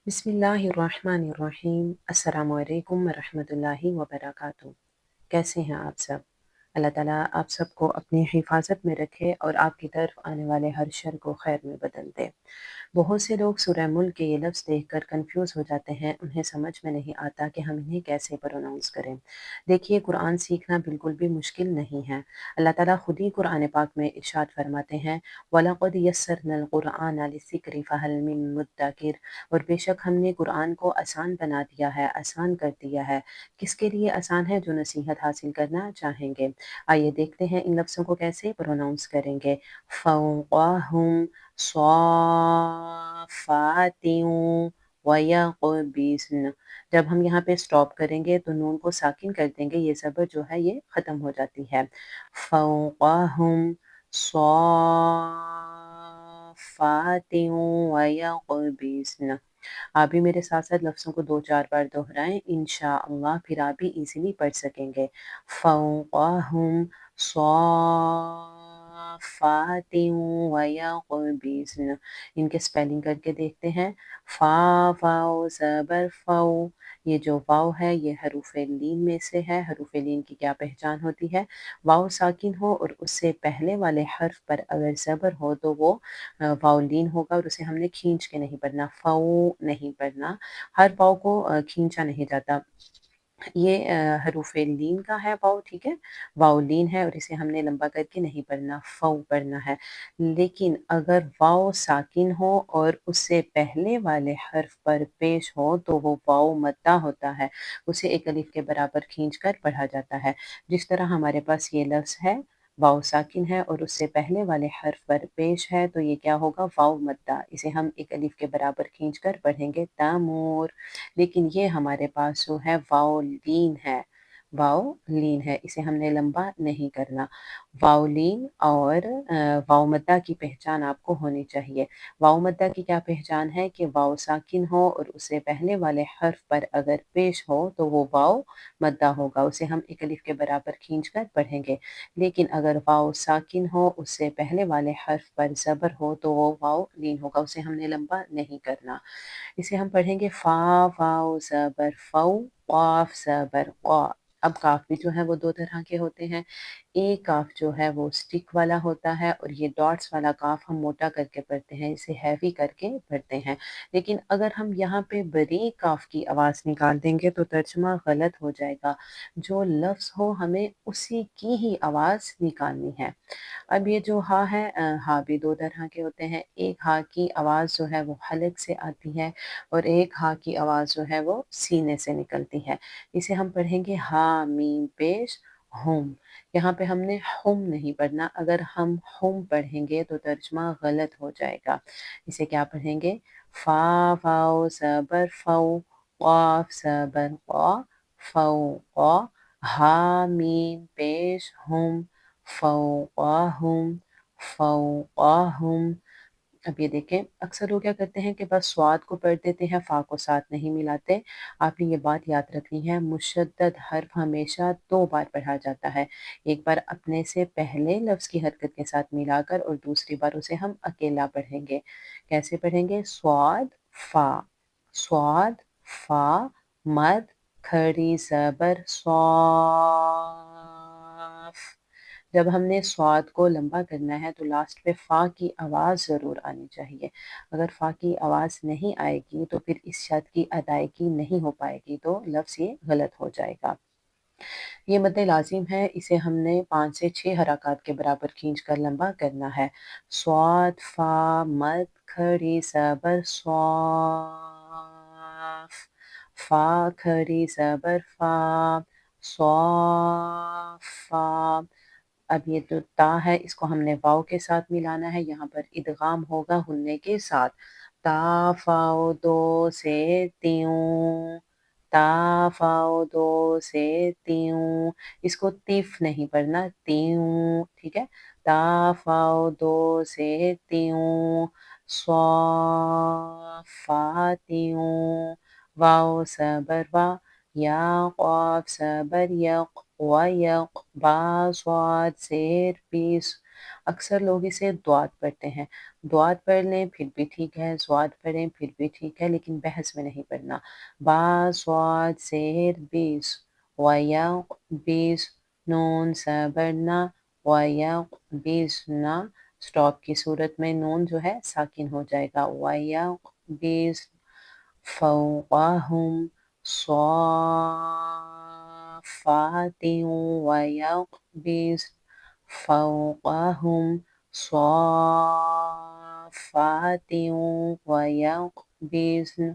बिस्मिल्लाहिर्रहमानिर्रहीम। अस्सलाम वालेकुम वरहमतुल्लाहि वबरकातुहू। कैसे हैं आप सब? अल्लाह ताला आप सबको अपनी हिफाजत में रखे और आपकी तरफ आने वाले हर शर को खैर में बदल दे। बहुत से लोग सूरह मुल्क के ये लफ्ज़ देखकर कंफ्यूज हो जाते हैं, उन्हें समझ में नहीं आता कि हम इन्हें कैसे प्रोनाउंस करें। देखिए, कुरान सीखना बिल्कुल भी मुश्किल नहीं है। अल्लाह ताला खुद ही कुरान पाक में इरशाद फरमाते हैं, वलक़द यस्सरनल कुरआन लिज़्ज़िक्रि फ़हल मिन मुद्दकिर। और बेशक हमने कुरान को आसान बना दिया है, आसान कर दिया है। किसके लिए आसान है? जो नसीहत हासिल करना चाहेंगे। आइए देखते हैं इन लफ्ज़ों को कैसे प्रोनाउंस करेंगे। फ़ौक़हुम स्वाफ़ातिन वयक़बिस्न। जब हम यहाँ पे स्टॉप करेंगे तो नून को साकिन कर देंगे, ये ज़बर जो है ये ख़त्म हो जाती है। फ़ौक़हुम स्वाफ़ातिन वयक़बिस्न। आप भी मेरे साथ-साथ लफ्ज़ों को 2-4 बार दोहराएँ, इंशाअल्लाह फिर आप भी ईज़िली पढ़ सकेंगे। फ़ौक़हुम स्वाफ़ातिन वयक़बिस्न। इनके स्पेलिंग करके देखते हैं। फ़ा वाव ज़बर फ़ौ। ये जो वाव है ये हरूफ़ लीन में से है। हरूफ़ लीन की क्या पहचान होती है? वाव साकिन हो और उससे पहले वाले हर्फ पर अगर ज़बर हो तो वो वाव लीन होगा और उसे हमने खींच के नहीं पढ़ना, फ़ौ नहीं पढ़ना। हर वाव को खींचा नहीं जाता। ये हरूफ़ लीन का है वाव, ठीक है? वाव लीन है और इसे हमने लंबा करके नहीं पढ़ना, फ़ौ पढ़ना है। लेकिन अगर वाव साकिन हो और उससे पहले वाले हर्फ पर पेश हो तो वो वाव मद्दा होता है। उसे एक अलिफ के बराबर खींच कर पढ़ा जाता है। जिस तरह हमारे पास ये लफ्ज़ है, वाव साकिन है और उससे पहले वाले हर्फ पर पेश है तो ये क्या होगा? वाव मद्दा। इसे हम एक अलिफ के बराबर खींच कर पढ़ेंगे तमूर। लेकिन ये हमारे पास जो है वाव लीन है, वाव लीन है, इसे हमने लंबा नहीं करना। वाव लीन और वाव मद्दा की पहचान आपको होनी चाहिए। वाव मद्दा की क्या पहचान है कि वाव साकिन हो और उससे पहले वाले हर्फ पर अगर पेश हो तो वो वाव मद्दा होगा, उसे हम एक अलिफ के बराबर खींच कर पढ़ेंगे। लेकिन अगर वाव साकिन हो, उससे पहले वाले हर्फ पर ज़बर हो तो वो वाव लीन होगा, उसे हमने लंबा नहीं करना। इसे हम पढ़ेंगे फ़ा वाव ज़बर फ़ौ, क़ाफ़ ज़बर क़ा। अब काफ़ भी जो है वो 2 तरह के होते हैं। एक काफ़ जो है वो स्टिक वाला होता है और ये डॉट्स वाला काफ़ हम मोटा करके पढ़ते हैं, इसे हैवी करके पढ़ते हैं। लेकिन अगर हम यहाँ पे बारीक काफ़ की आवाज़ निकाल देंगे तो तर्जुमा गलत हो जाएगा। जो लफ्ज़ हो हमें उसी की ही आवाज़ निकालनी है। अब ये जो हा है, हा भी 2 तरह के होते हैं। एक हा की आवाज़ जो है वो हलक से आती है और एक हा की आवाज़ जो है वो सीने से निकलती है। इसे हम पढ़ेंगे हा मीम पेश हुम। यहाँ पे हमने हुम नहीं पढ़ना, अगर हम हुम पढ़ेंगे तो तर्जुमा गलत हो जाएगा। इसे क्या पढ़ेंगे? फ़ा वाव ज़बर फ़ौ, क़ाफ़ ज़बर क़ा, फ़ौक़ा, हा मीम पेश हुम, फ़ौक़ाहुम, फ़ौक़ाहुम। अब ये देखें, अक्सर लोग क्या करते हैं कि बस स्वाद को पढ़ देते हैं, फ़ा को साथ नहीं मिलाते। आपने ये बात याद रखनी है, मुशद्दद हर्फ हमेशा 2 बार पढ़ा जाता है। एक बार अपने से पहले लफ्ज़ की हरकत के साथ मिलाकर और दूसरी बार उसे हम अकेला पढ़ेंगे। कैसे पढ़ेंगे? स्वाद फ़ा, स्वाद फ़ा, मद खड़ी ज़बर स्वाफ़। जब हमने स्वाद को लंबा करना है तो लास्ट पे फ़ा की आवाज़ ज़रूर आनी चाहिए। अगर फ़ा की आवाज़ नहीं आएगी तो फिर इस शर्त की अदायगी नहीं हो पाएगी, तो लफ्ज़ ये गलत हो जाएगा। ये मद्दे लाज़िम है, इसे हमने 5 से 6 हरकत के बराबर खींच कर लंबा करना है। स्वाद फ़ा मद खड़ी ज़बर स्वाफ़, फ़ा खड़ी ज़बर फ़ा, स्वाफ़ा। अब ये जो ता है इसको हमने वाव के साथ मिलाना है, यहाँ पर इदगाम होगा हुन्ने के साथ। ता फ़ाओ दो से त्यों, ता फ़ाओ दो से त्यों। इसको तिफ़ नहीं पढ़ना, त्यों, ठीक है? ता फ़ाओ दो से त्यों, स्वाफ़ात्यों, वाव ज़बर वा, या क़ाफ़ ज़बर यक़, वयक़, बा स्वाद ज़ेर पेश اکثر لوگ اسے دعات پڑھتے ہیں، دعات پڑھ لیں پھر بھی ٹھیک ہے، ضاد پڑھیں پھر بھی ٹھیک ہے، لیکن بحث میں نہیں پڑھنا۔ با صاد زیر بیس ویق بیس نون سبرنا ویق بیسنا، سٹاپ کی صورت میں نون جو ہے ساکن ہو جائے گا۔ ویق بیس فوقہم صافات ویقبض فوقہم صافات ویقبضن